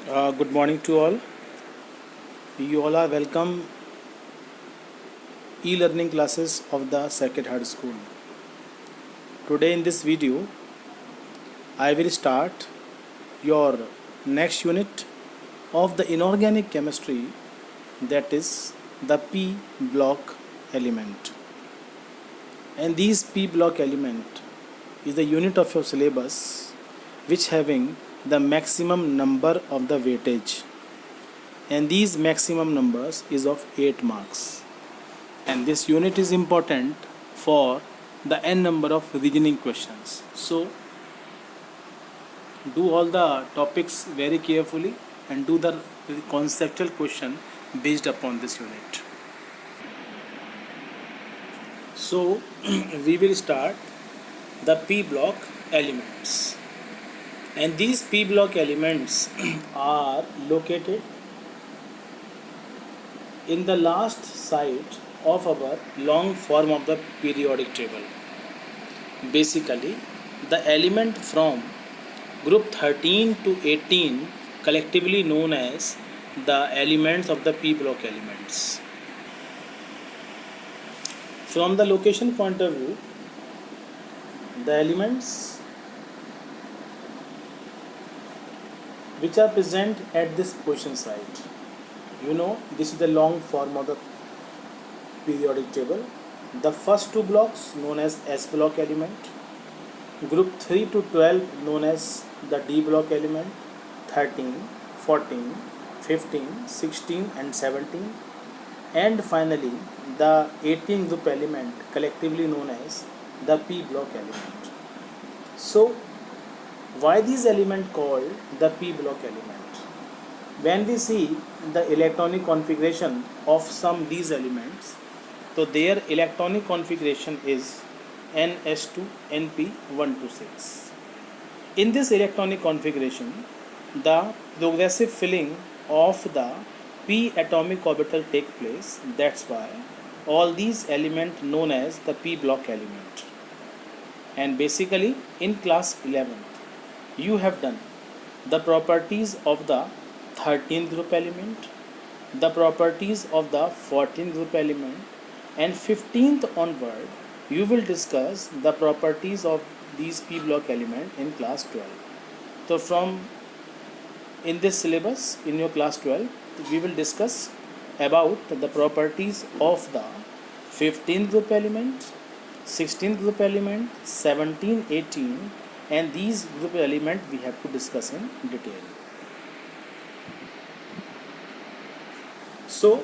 Good morning to all. You all are welcome e-learning classes of the Sacred Heart School. Today in this video, I will start your next unit of the inorganic chemistry, that is the P block element. And these P block element is the unit of your syllabus which having the maximum number of the weightage, and these maximum numbers is of 8 marks, and this unit is important for the n number of reasoning questions. So do all the topics very carefully and do the conceptual question based upon this unit. So we will start the P block elements, and these P block elements are located in the last side of our long form of the periodic table. Basically, the element from group 13 to 18 collectively known as the elements of the P block elements. From the location point of view, the elements which are present at this position site, this is the long form of the periodic table. The first two blocks known as S block element, group 3 to 12 known as the D block element, 13, 14, 15, 16 and 17, and finally the 18 group element collectively known as the P block element. So why these element called the P block element? When we see the electronic configuration of some these elements, so their electronic configuration is NS2 NP126. In this electronic configuration, the progressive filling of the p atomic orbital take place. That's why all these elements known as the P block element. And basically in class 11 you have done the properties of the 13th group element, the properties of the 14th group element, and 15th onward you will discuss the properties of these P block element in class 12. So from in this syllabus in your class 12 we will discuss about the properties of the 15th group element, 16th group element, 17, 18, and these group element we have to discuss in detail. So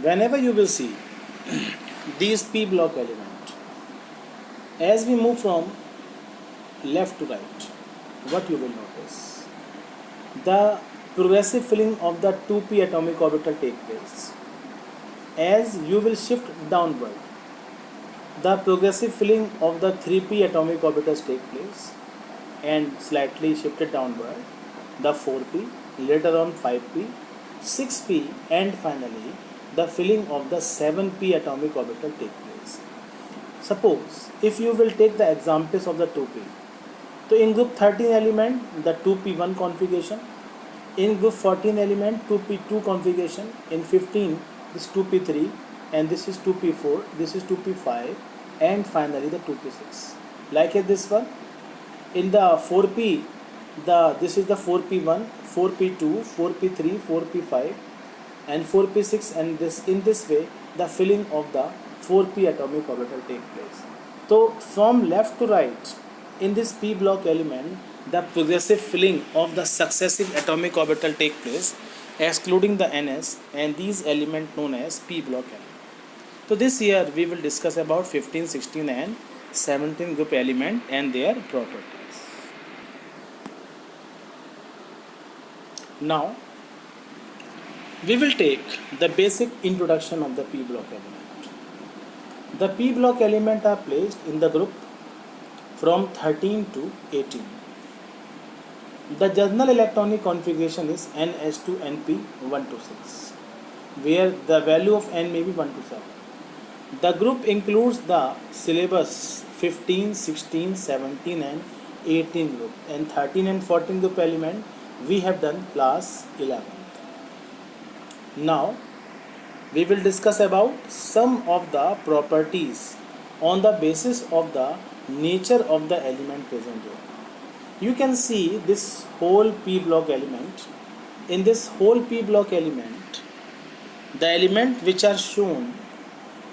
whenever you will see these P block element, as we move from left to right, what you will notice, the progressive filling of the 2p atomic orbital take place. As you will shift downward, the progressive filling of the 3p atomic orbitals take place, and slightly shifted downward the 4p, later on 5p, 6p, and finally the filling of the 7p atomic orbital take place. Suppose if you will take the examples of the 2p, so in group 13 element the 2p1 configuration, in group 14 element 2p2 configuration, in 15 this 2p3, and this is 2p4, this is 2p5, and finally the 2p6. Like this one, in the 4p, this is the 4p1, 4p2, 4p3, 4p5, and 4p6, and this in this way the filling of the 4p atomic orbital take place. So from left to right in this P block element the progressive filling of the successive atomic orbital take place, excluding the ns, and these elements known as P block element. So this year we will discuss about 15, 16 and 17 group element and their properties. Now we will take the basic introduction of the P block element. The P block element are placed in the group from 13 to 18. The general electronic configuration is NS2NP126, where the value of N may be 1 to 7. The group includes the syllabus 15, 16, 17 and 18 group, and 13 and 14 group element we have done class 11. Now we will discuss about some of the properties on the basis of the nature of the element present here. You can see this whole p block element. In this whole p block element, the element which are shown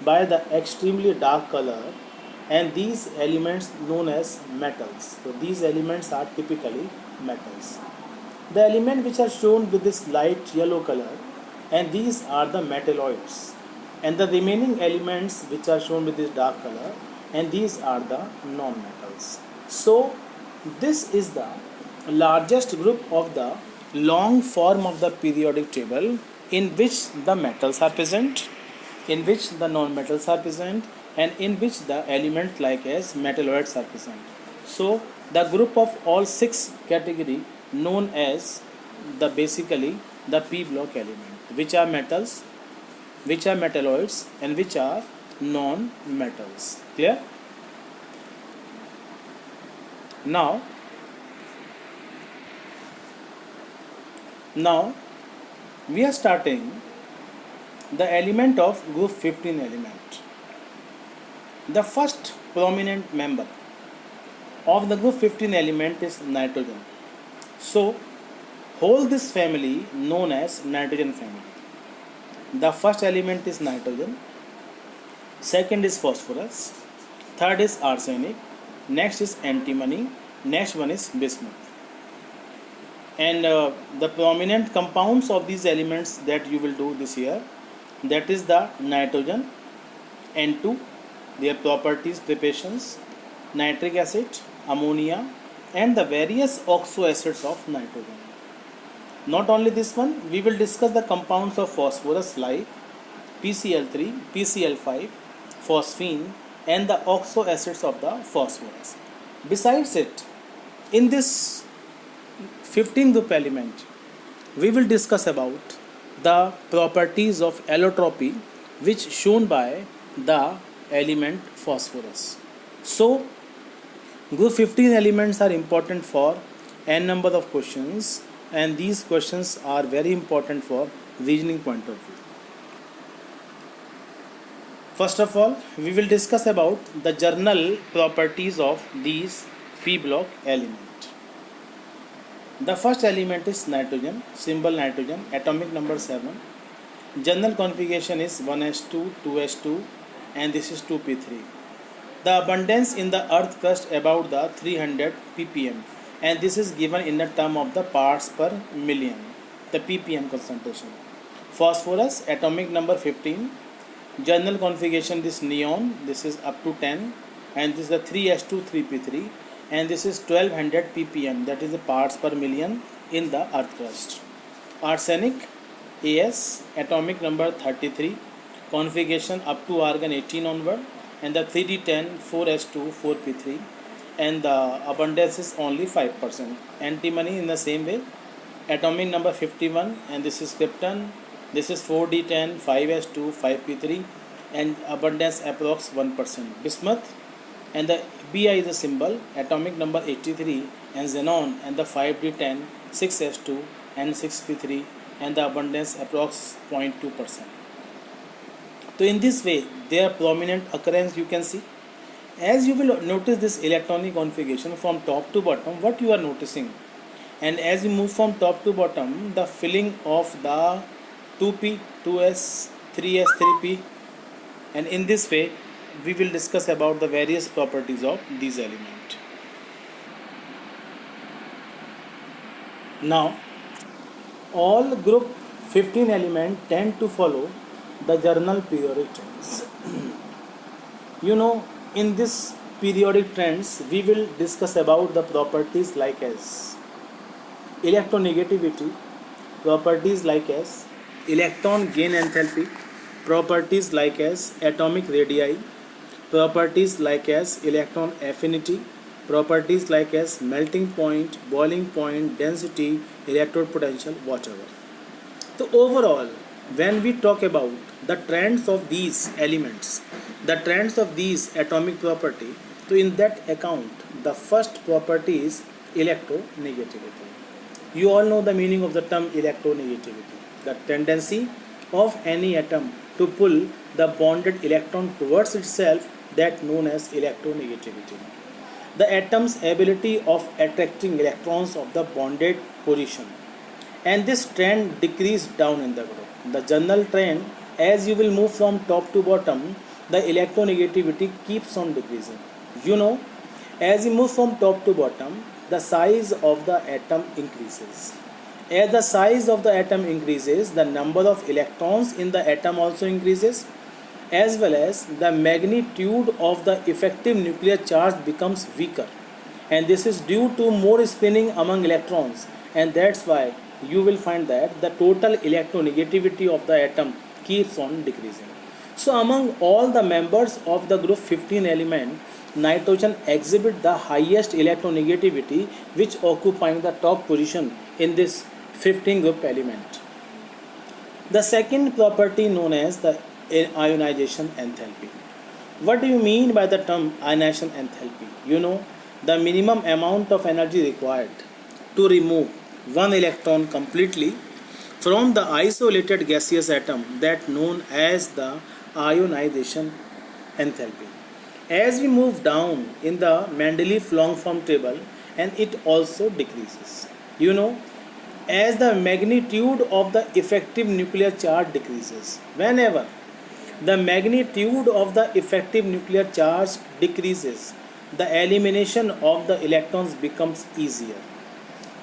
by the extremely dark color, and these elements known as metals. So these elements are typically metals. The element which are shown with this light yellow color, and these are the metalloids, and the remaining elements which are shown with this dark color, and these are the non-metals. So this is the largest group of the long form of the periodic table, in which the metals are present, in which the non-metals are present, and in which the elements like as metalloids are present. So the group of all 6 category known as the basically the p block element, which are metals, which are metalloids, and which are non-metals. Clear? Now we are starting the element of group 15 element. The first prominent member of the group 15 element is nitrogen. So whole this family known as nitrogen family. The first element is nitrogen, second is phosphorus, third is arsenic, next is antimony, next one is bismuth. And the prominent compounds of these elements that you will do this year, that is the nitrogen, N2, their properties, preparations, nitric acid, ammonia, and the various oxo acids of nitrogen. Not only this one, we will discuss the compounds of phosphorus like PCl3, PCl5, phosphine, and the oxo acids of the phosphorus. Besides it, in this 15th group element, we will discuss about the properties of allotropy, which shown by the element phosphorus. So group 15 elements are important for n number of questions, and these questions are very important for reasoning point of view. First of all, we will discuss about the general properties of these p block element. The first element is nitrogen, symbol nitrogen, atomic number 7. General configuration is 1s2, 2s2, and this is 2p3. The abundance in the earth crust about the 300 ppm, and this is given in the term of the parts per million, the ppm concentration. Phosphorus, atomic number 15. General configuration is neon, this is up to 10, and this is the 3s2, 3p3, and this is 1200 ppm, that is the parts per million in the earth crust. Arsenic, As, atomic number 33, configuration up to argon 18 onward, and the 3d10, 4s2, 4p3, and the abundance is only 5%. Antimony in the same way, atomic number 51, and this is krypton, this is 4d10, 5s2, 5p3, and abundance approx 1%. Bismuth, and the Bi is a symbol, atomic number 83, and xenon, and the 5d10, 6s2, and 6p3, and the abundance approx 0.2%. So in this way, their prominent occurrence you can see. As you will notice this electronic configuration from top to bottom, what you are noticing, and as you move from top to bottom, the filling of the 2p, 2s, 3s, 3p, and in this way we will discuss about the various properties of these elements. Now all group 15 elements tend to follow the general periodic trends. In this periodic trends we will discuss about the properties like as electronegativity, properties like as electron gain enthalpy, properties like as atomic radii, properties like as electron affinity, properties like as melting point, boiling point, density, electrode potential, whatever. So overall, when we talk about the trends of these elements, the trends of these atomic property, तो in that account, the first property is electronegativity. You all know the meaning of the term electronegativity. The tendency of any atom to pull the bonded electron towards itself, that known as electronegativity. The atom's ability of attracting electrons of the bonded position, and this trend decreased down in the group. The general trend, as you will move from top to bottom, the electronegativity keeps on decreasing. You know, as you move from top to bottom, the size of the atom increases. As the size of the atom increases, the number of electrons in the atom also increases, as well as the magnitude of the effective nuclear charge becomes weaker, and this is due to more spinning among electrons, and that's why you will find that the total electronegativity of the atom keeps on decreasing. So among all the members of the group 15 element, nitrogen exhibit the highest electronegativity, which occupying the top position in this 15 group element. The second property known as the ionization enthalpy. What do you mean by the term ionization enthalpy? You know, the minimum amount of energy required to remove one electron completely from the isolated gaseous atom, that known as the ionization enthalpy. As we move down in the Mendeleev long form table, and it also decreases. You know, as the magnitude of the effective nuclear charge decreases, whenever the magnitude of the effective nuclear charge decreases, the elimination of the electrons becomes easier.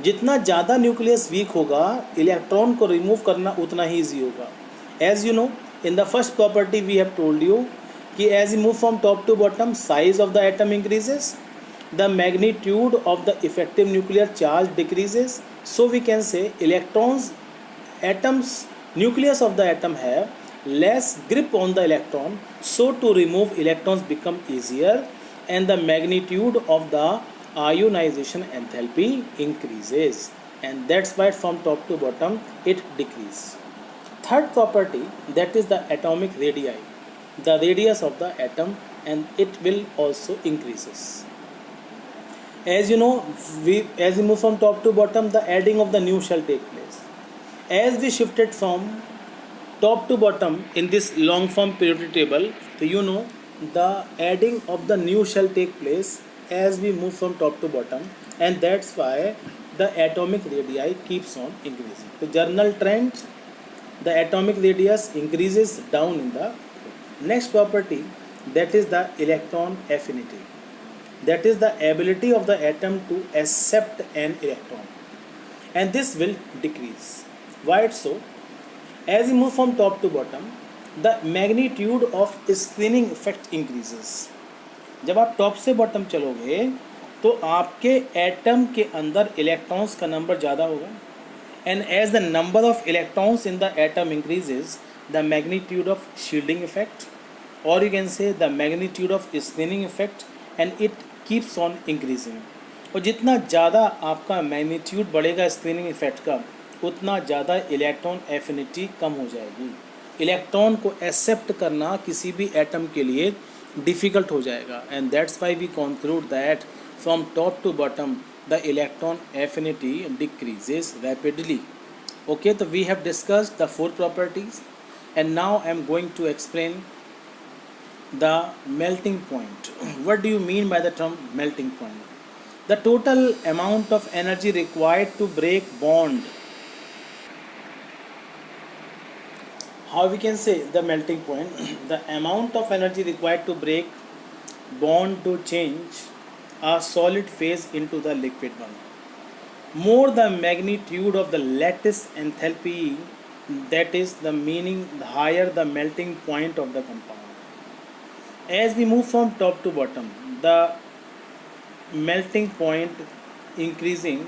जितना ज़्यादा nucleus weak होगा, electron को remove करना उतना ही easy होगा. As you know, in the first property we have told you कि as you move from top to bottom, size of the atom increases, the magnitude of the effective nuclear charge decreases. So we can say atoms, nucleus of the atom have less grip on the electron, so to remove electrons become easier, and the magnitude of the ionization enthalpy increases, and that's why from top to bottom it decreases. Third property, that is the atomic radii, the radius of the atom, and it will also increases. As you know, as we move from top to bottom, the adding of the new shall take place. As we shifted from top to bottom in this long form periodic table, so you know the adding of the new shall take place as we move from top to bottom, and that's why the atomic radii keeps on increasing. The general trend, the atomic radius increases down in the next property, that is the electron affinity. That is the ability of the atom to accept an electron, and this will decrease. Why it's so? As we move from top to bottom, the magnitude of screening effect increases. जब आप top से bottom चलोगे तो आपके atom के अंदर electrons का number ज़्यादा होगा, and as the number of electrons in the atom increases, the magnitude of shielding effect, और you can say the magnitude of screening effect, and it keeps on increasing. और जितना ज़्यादा आपका मैग्नीट्यूड बढ़ेगा screening effect का, उतना ज़्यादा electron affinity कम हो जाएगी. इलेक्ट्रॉन को एक्सेप्ट करना किसी भी एटम के लिए डिफ़िकल्ट हो जाएगा, and that's why we conclude that from top to bottom the electron affinity decreases rapidly. Okay, तो we have discussed the 4 properties, and now I am going to explain the melting point. What do you mean by the term melting point? The total amount of energy required to break bond. How we can say the melting point? The amount of energy required to break bond to change a solid phase into the liquid one. More the magnitude of the lattice enthalpy, that is the meaning, the higher the melting point of the compound. As we move from top to bottom, the melting point increasing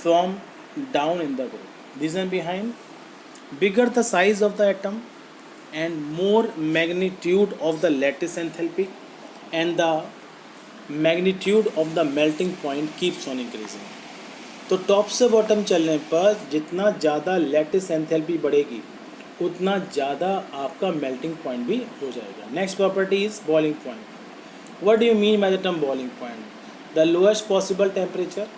from down in the group. Reason behind, bigger the size of the atom and more magnitude of the lattice enthalpy, and the magnitude of the melting point keeps on increasing. तो top से bottom चलने पर जितना ज़्यादा lattice enthalpy बढ़ेगी, उतना ज़्यादा आपका मेल्टिंग पॉइंट भी हो जाएगा. Next property is boiling point. What do you mean by the term boiling point? The lowest possible temperature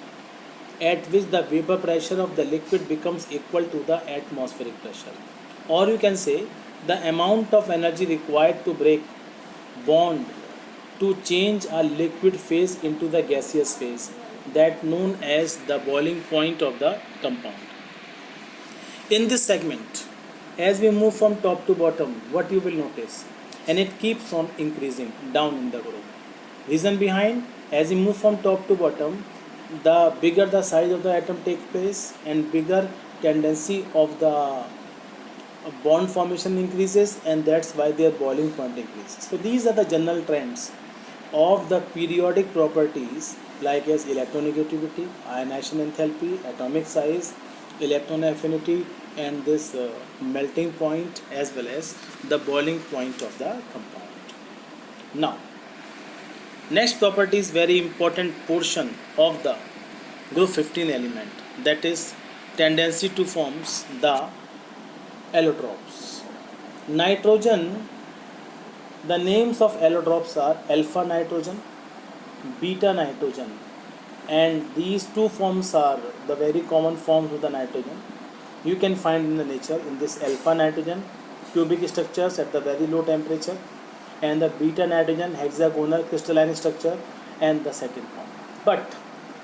at which the vapor pressure of the liquid becomes equal to the atmospheric pressure. Or you can say the amount of energy required to break bond to change a liquid phase into the gaseous phase, that known as the boiling point of the compound. In this segment, as we move from top to bottom, what you will notice, and it keeps on increasing down in the group. Reason behind, as we move from top to bottom, the bigger the size of the atom take place and bigger tendency of the bond formation increases, and that's why their boiling point increases. So these are the general trends of the periodic properties like as electronegativity, ionization enthalpy, atomic size, electron affinity, and this melting point as well as the boiling point of the compound. Now, next property is very important portion of the group 15 element, that is tendency to forms the allotropes. Nitrogen, the names of allotropes are alpha nitrogen, beta nitrogen, and these two forms are the very common forms of the nitrogen. You can find in the nature in this alpha nitrogen cubic structures at the very low temperature, and the beta nitrogen hexagonal crystalline structure and the second form. But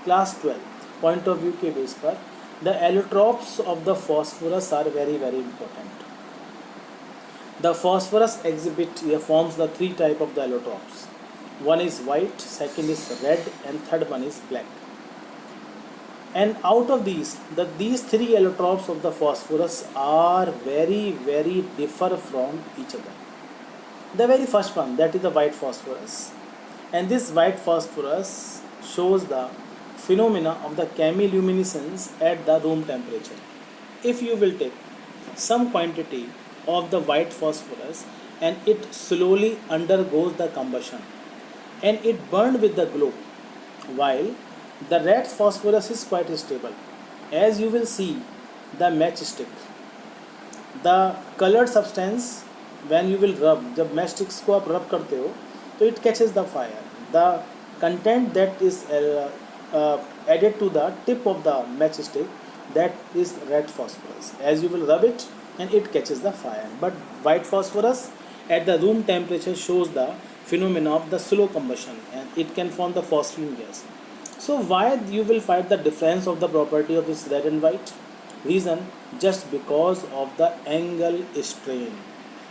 class 12 point of view के base पर the allotropes of the phosphorus are very important. The phosphorus exhibit forms the three type of the allotropes. One is white, second is red, and third one is black. And out of these three allotropes of the phosphorus are very differ from each other. The very first one, that is the white phosphorus, and this white phosphorus shows the phenomena of the chemiluminescence at the room temperature. If you will take some quantity of the white phosphorus and it slowly undergoes the combustion and it burned with the glow, while the red phosphorus is quite stable. As you will see the matchstick, the colored substance, when you will rub, जब matchsticks को आप rub करते हो तो it catches the fire. The content that is added to the tip of the matchstick, that is red phosphorus. As you will rub it and it catches the fire. But white phosphorus at the room temperature shows the phenomena of the slow combustion and it can form the phosphine gas. So why you will find the difference of the property of this red and white? Reason, just because of the angle strain.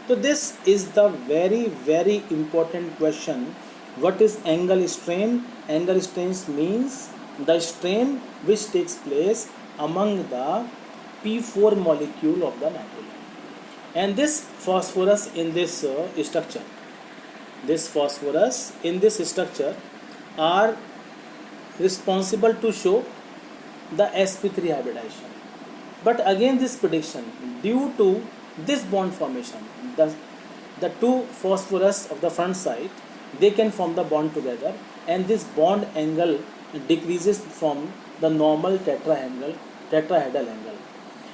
So this is the very important question. What is angle strain? Angle strain means the strain which takes place among the P4 molecule of the nitrogen. And this phosphorus in this structure, are responsible to show the sp3 hybridization. But again this prediction, due to this bond formation, the two phosphorus of the front side, they can form the bond together, and this bond angle decreases from the normal tetrahedral angle.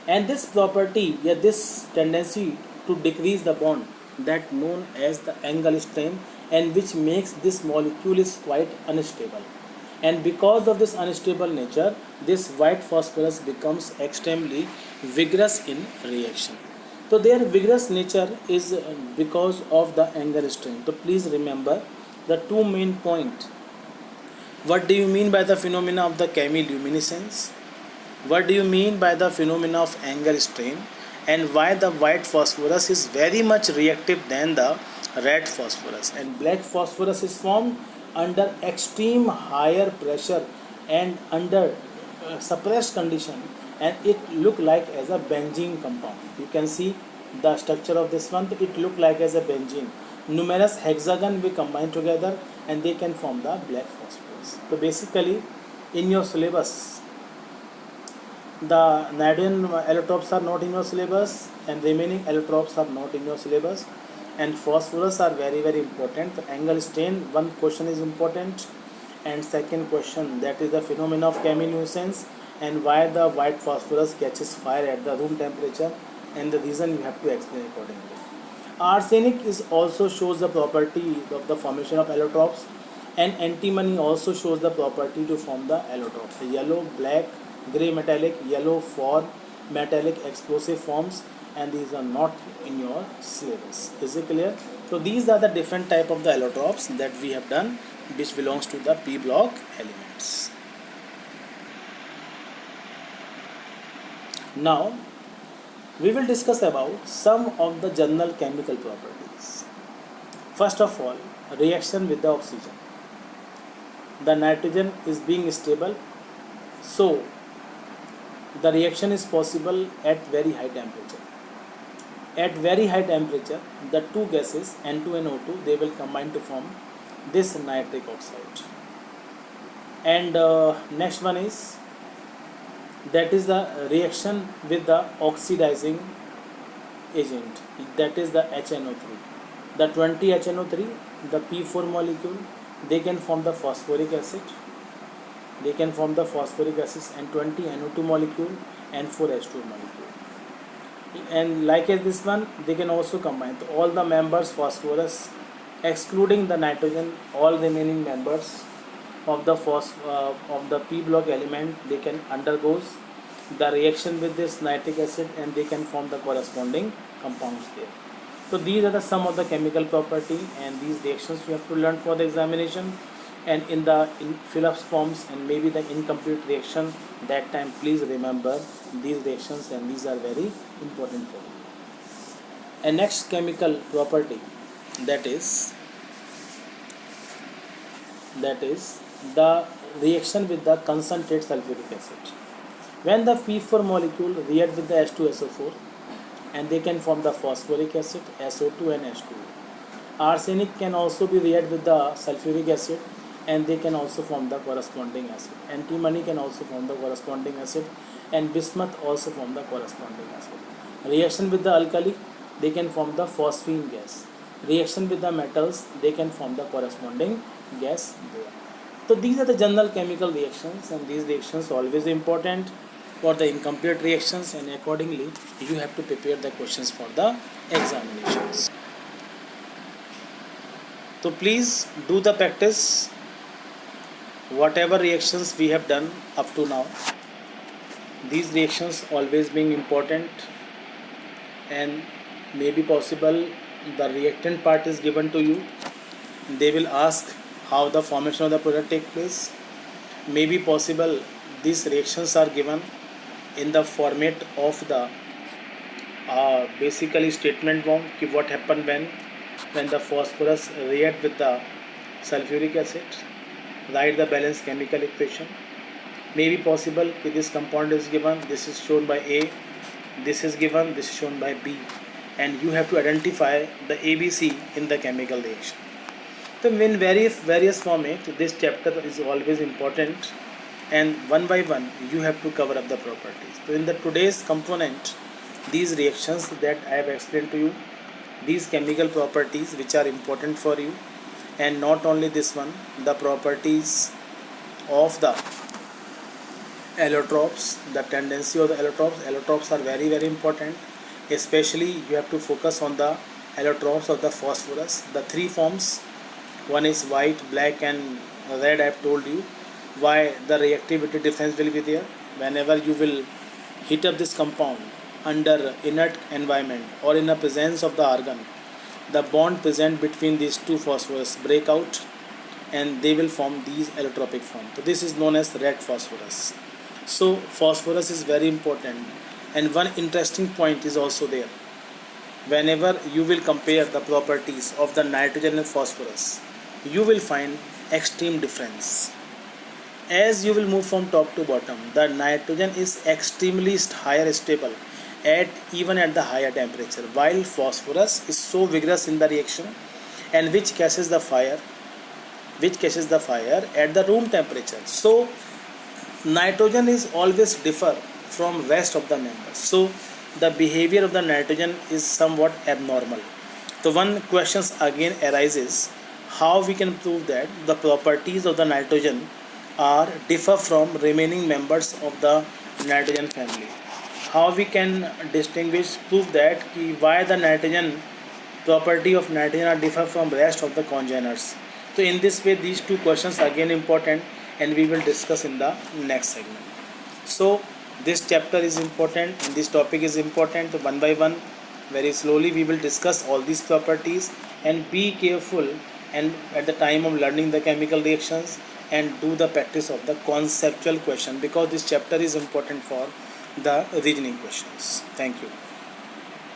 And this property, this tendency to decrease the bond, that known as the angle strain, and which makes this molecule is quite unstable. And because of this unstable nature, this white phosphorus becomes extremely vigorous in reaction. So their vigorous nature is because of the angle strain. So please remember the two main points. What do you mean by the phenomena of the chemiluminescence? What do you mean by the phenomena of angle strain? And why the white phosphorus is very much reactive than the red phosphorus? And black phosphorus is formed under extreme higher pressure and under suppressed condition, and it look like as a benzene compound. You can see the structure of this one. It look like as a benzene. Numerous hexagon will combine together and they can form the black phosphorus. So basically in your syllabus, the nitrogen allotropes are not in your syllabus and remaining allotropes are not in your syllabus, and phosphorus are very important. The angle strain, one question is important, and second question, that is the phenomena of chemiluminescence and why the white phosphorus catches fire at the room temperature, and the reason you have to explain accordingly. Arsenic is also shows the property of the formation of allotropes, And antimony also shows the property to form the allotropes. Yellow, black, grey metallic, yellow for metallic explosive forms, and these are not in your syllabus. Is it clear? So these are the different type of the allotropes that we have done, which belongs to the p block elements. Now we will discuss about some of the general chemical properties. First of all, reaction with the oxygen. The nitrogen is being stable, so the reaction is possible at very high temperature. At very high temperature, the two gases N2 and O2, they will combine to form this nitric oxide. And next one is, that is the reaction with the oxidizing agent, that is the HNO3. The 20 HNO3, the P4 molecule, they can form the phosphoric acid, and 20 NO2 molecule and 4H2 molecule. And like as this one, they can also combine all the members phosphorus, excluding the nitrogen. All remaining members of the p block element, they can undergoes the reaction with this nitric acid, and they can form the corresponding compounds there. So these are the some of the chemical property, and these reactions we have to learn for the examination. And in Phillips forms and maybe the incomplete reaction, that time please remember these reactions, and these are very important for you. And next chemical property, that is the reaction with the concentrate sulfuric acid. When the P4 molecule react with the H2SO4, and they can form the phosphoric acid, SO2 and H2. Arsenic can also be react with the sulfuric acid, and they can also form the corresponding acid. Antimony can also form the corresponding acid, and bismuth also form the corresponding acid. Reaction with the alkali, they can form the phosphine gas. Reaction with the metals, they can form the corresponding gas there. So these are the general chemical reactions, and these reactions are always important for the incomplete reactions, and accordingly you have to prepare the questions for the examinations. So please do the practice whatever reactions we have done up to now. These reactions always being important, and maybe possible the reactant part is given to you. They will ask how the formation of the product take place. Maybe possible these reactions are given in the format of the basically statement form, what happened when the phosphorus react with the sulfuric acid. Write the balanced chemical equation. Maybe possible this compound is given, this is shown by A, this is given, this is shown by B, and you have to identify the ABC in the chemical reaction. So in various format, this chapter is always important, and one by one you have to cover up the properties. So in the today's component, these reactions that I have explained to you, these chemical properties which are important for you, and not only this one, the properties of the allotropes, the tendency of the allotropes are very important. Especially you have to focus on the allotropes of the phosphorus, the three forms. One is white, black and red. I have told you why the reactivity difference will be there. Whenever you will heat up this compound under inert environment or in the presence of the argon, the bond present between these two phosphorus break out, and they will form these allotropic form. So this is known as red phosphorus. So phosphorus is very important, and one interesting point is also there. Whenever you will compare the properties of the nitrogen and phosphorus, you will find extreme difference. As you will move from top to bottom, the nitrogen is extremely higher stable even at the higher temperature, while phosphorus is so vigorous in the reaction, and which catches the fire at the room temperature. So nitrogen is always differ from rest of the members. So the behavior of the nitrogen is somewhat abnormal. So one question again arises, how we can prove that the properties of the nitrogen are differ from remaining members of the nitrogen family. How we can prove that why the nitrogen property of nitrogen are differ from rest of the congeners. So in this way these two questions again important, and we will discuss in the next segment. So this chapter is important and this topic is important. So one by one, very slowly we will discuss all these properties, and be careful and at the time of learning the chemical reactions, and do the practice of the conceptual question, because this chapter is important for the reasoning questions. Thank you.